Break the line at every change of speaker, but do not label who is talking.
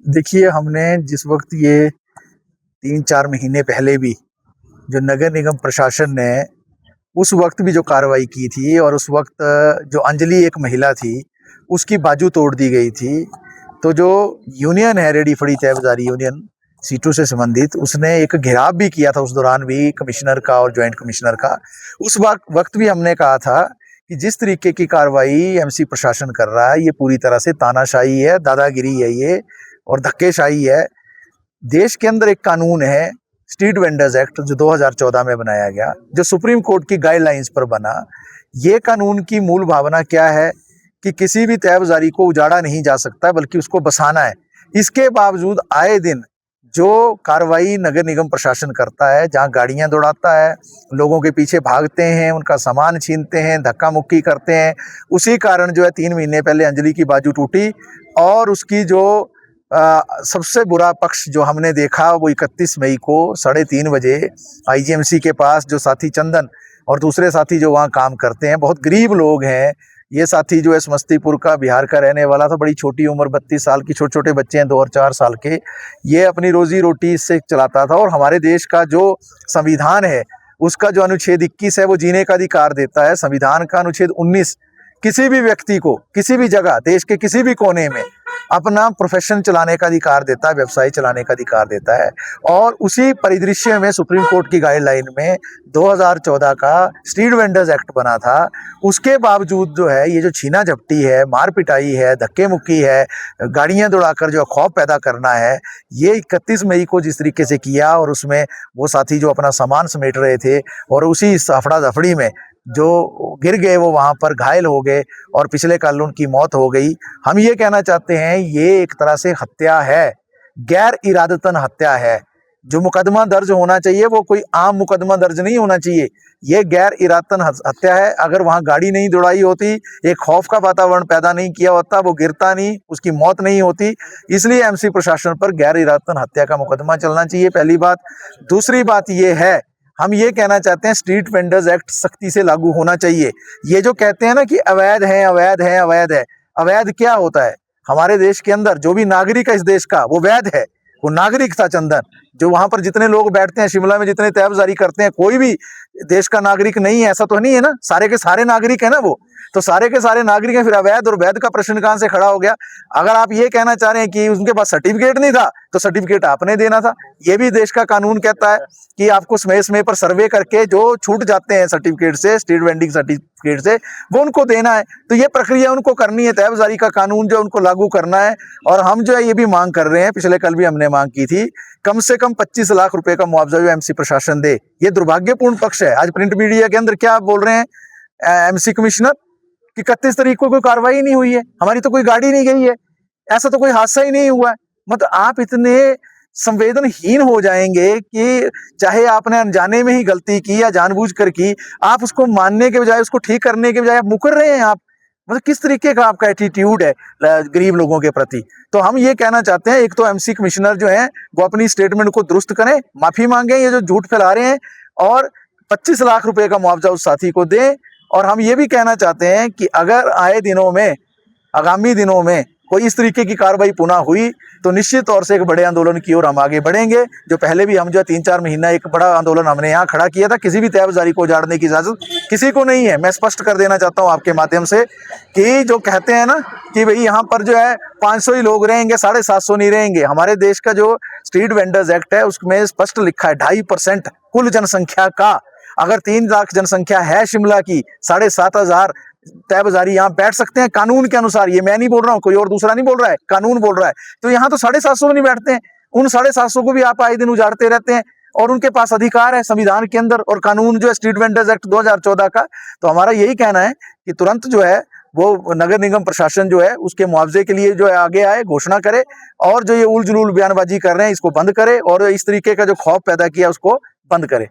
देखिए, हमने जिस वक्त ये 3-4 महीने पहले भी जो नगर निगम प्रशासन ने उस वक्त भी जो कार्रवाई की थी और उस वक्त जो अंजलि एक महिला थी, उसकी बाजू तोड़ दी गई थी। तो जो यूनियन है, रेहड़ी फड़ी तय बाज़ारी यूनियन सीटों से संबंधित, उसने एक घेराव भी किया था उस दौरान भी कमिश्नर का और जॉइंट कमिश्नर का। उस वक्त भी हमने कहा था कि जिस तरीके की कार्रवाई एमसी प्रशासन कर रहा है, ये पूरी तरह से तानाशाही है, दादागिरी है ये और धक्केशाही है। देश के अंदर एक कानून है स्ट्रीट वेंडर्स एक्ट, जो 2014 में बनाया गया, जो सुप्रीम कोर्ट की गाइडलाइंस पर बना। ये कानून की मूल भावना क्या है कि किसी भी तय बाज़ारी को उजाड़ा नहीं जा सकता, बल्कि उसको बसाना है। इसके बावजूद आए दिन जो कार्रवाई नगर निगम प्रशासन करता है, जहां गाड़ियां दौड़ाता है, लोगों के पीछे भागते हैं, उनका सामान छीनते हैं, धक्का मुक्की करते हैं, उसी कारण जो है 3 महीने पहले अंजलि की बाजू टूटी। और उसकी जो सबसे बुरा पक्ष जो हमने देखा, वो 31 मई को 3:30 बजे आईजीएमसी के पास जो साथी चंदन और दूसरे साथी जो वहाँ काम करते हैं, बहुत गरीब लोग हैं। ये साथी जो है समस्तीपुर का, बिहार का रहने वाला था, बड़ी छोटी उम्र, 32 साल की, छोटे छोटे बच्चे हैं 2 और 4 साल के। ये अपनी रोजी रोटी इससे चलाता था। और हमारे देश का जो संविधान है, उसका जो अनुच्छेद 21 है, वो जीने का अधिकार देता है। संविधान का अनुच्छेद 19 किसी भी व्यक्ति को किसी भी जगह, देश के किसी भी कोने में अपना प्रोफेशन चलाने का अधिकार देता है, व्यवसाय चलाने का अधिकार देता है। और उसी परिदृश्य में सुप्रीम कोर्ट की गाइडलाइन में 2014 का स्ट्रीट वेंडर्स एक्ट बना था। उसके बावजूद जो है ये जो छीना झपटी है, मार पिटाई है, धक्के मुक्की है, गाड़ियां दौड़ाकर जो खौफ पैदा करना है, ये 31 मई को जिस तरीके से किया, और उसमें वो साथी जो अपना सामान समेट रहे थे और उसी अफड़ा दफड़ी में जो गिर गए, वो वहां पर घायल हो गए और पिछले कल उनकी मौत हो गई। हम ये कहना चाहते हैं, ये एक तरह से हत्या है, गैर इरादतन हत्या है। जो मुकदमा दर्ज होना चाहिए वो कोई आम मुकदमा दर्ज नहीं होना चाहिए, ये गैर इरादतन हत्या है। अगर वहां गाड़ी नहीं दौड़ाई होती, एक खौफ का वातावरण पैदा नहीं किया होता, वो गिरता नहीं, उसकी मौत नहीं होती। इसलिए एमसी प्रशासन पर गैर इरादतन हत्या का मुकदमा चलना चाहिए, पहली बात। दूसरी बात ये है, हम ये कहना चाहते हैं स्ट्रीट वेंडर्स एक्ट सख्ती से लागू होना चाहिए। ये जो कहते हैं ना कि अवैध है, अवैध है, अवैध है, अवैध क्या होता है? हमारे देश के अंदर जो भी नागरिक है इस देश का, वो वैध है, वो नागरिक था चंदन। जो वहां पर जितने लोग बैठते हैं, शिमला में जितने तय बाज़ारी करते हैं, कोई भी देश का नागरिक नहीं है, ऐसा तो नहीं है ना, सारे के सारे नागरिक है ना वो। तो सारे के सारे नागरिक हैं, फिर अवैध और वैध का प्रश्न कहां से खड़ा हो गया? अगर आप ये कहना चाह रहे हैं कि उनके पास सर्टिफिकेट नहीं था, तो सर्टिफिकेट आपने देना था। ये भी देश का कानून कहता है कि आपको समय समय पर सर्वे करके जो छूट जाते हैं सर्टिफिकेट से, स्ट्रीट वेंडिंग सर्टिफिकेट से, वो उनको देना है। तो ये प्रक्रिया उनको करनी है, तय बाज़ारी का कानून जो उनको लागू करना है। और हम जो है ये भी मांग कर रहे हैं, पिछले कल भी हमने मांग की थी, कम से कम 25 लाख रुपए का मुआवजा जो एमसी प्रशासन दे। ये दुर्भाग्यपूर्ण पक्ष है। आज प्रिंट मीडिया के अंदर क्या बोल रहे हैं एमसी कमिश्नर कि 31 तारीख को कोई कार्रवाई नहीं हुई है, हमारी तो कोई गाड़ी नहीं गई है, ऐसा तो कोई हादसा ही नहीं हुआ है। मतलब आप इतने संवेदनहीन हो जाएंगे कि चाहे आपने अनजाने में ही गलती की या जानबूझकर की, आप उसको मानने के बजाय, उसको ठीक करने के बजाय आप मुकर रहे हैं। आप मतलब किस तरीके का आपका एटीट्यूड है गरीब लोगों के प्रति? तो हम ये कहना चाहते हैं, एक तो एमसी कमिश्नर जो है वो अपनी स्टेटमेंट को दुरुस्त करें, माफी मांगे ये जो झूठ फैला रहे हैं, और 25 लाख रुपए का मुआवजा उस साथी को दें। और हम ये भी कहना चाहते हैं कि अगर आए दिनों में, आगामी दिनों में कोई इस तरीके की कार्रवाई पुनः हुई, तो निश्चित तौर से एक बड़े आंदोलन की ओर हम आगे बढ़ेंगे। जो पहले भी हम जो 3-4 महीना एक बड़ा आंदोलन हमने यहाँ खड़ा किया था, किसी भी तय बाज़ारी को उजाड़ने की इजाजत किसी को नहीं है। मैं स्पष्ट कर देना चाहता हूँ आपके माध्यम से कि जो कहते हैं ना कि भाई यहाँ पर जो है 500 ही लोग रहेंगे, 750 नहीं रहेंगे। हमारे देश का जो स्ट्रीट वेंडर्स एक्ट है उसमें स्पष्ट लिखा है 2.5% कुल जनसंख्या का। अगर 3 लाख जनसंख्या है शिमला की, 7,500 तय बाज़ारी यहाँ बैठ सकते हैं कानून के अनुसार। ये मैं नहीं बोल रहा हूँ, कोई और दूसरा नहीं बोल रहा है, कानून बोल रहा है। तो यहाँ तो 750 नहीं बैठते हैं, उन 750 को भी आप आए दिन उजाड़ते रहते हैं, और उनके पास अधिकार है संविधान के अंदर और कानून जो है स्ट्रीट वेंडर्स एक्ट 2014 का। तो हमारा यही कहना है कि तुरंत जो है वो नगर निगम प्रशासन जो है उसके मुआवजे के लिए जो है आगे आए, घोषणा करे, और जो ये उल जुलूल बयानबाजी कर रहे हैं इसको बंद करे, और इस तरीके का जो खौफ पैदा किया उसको बंद करे।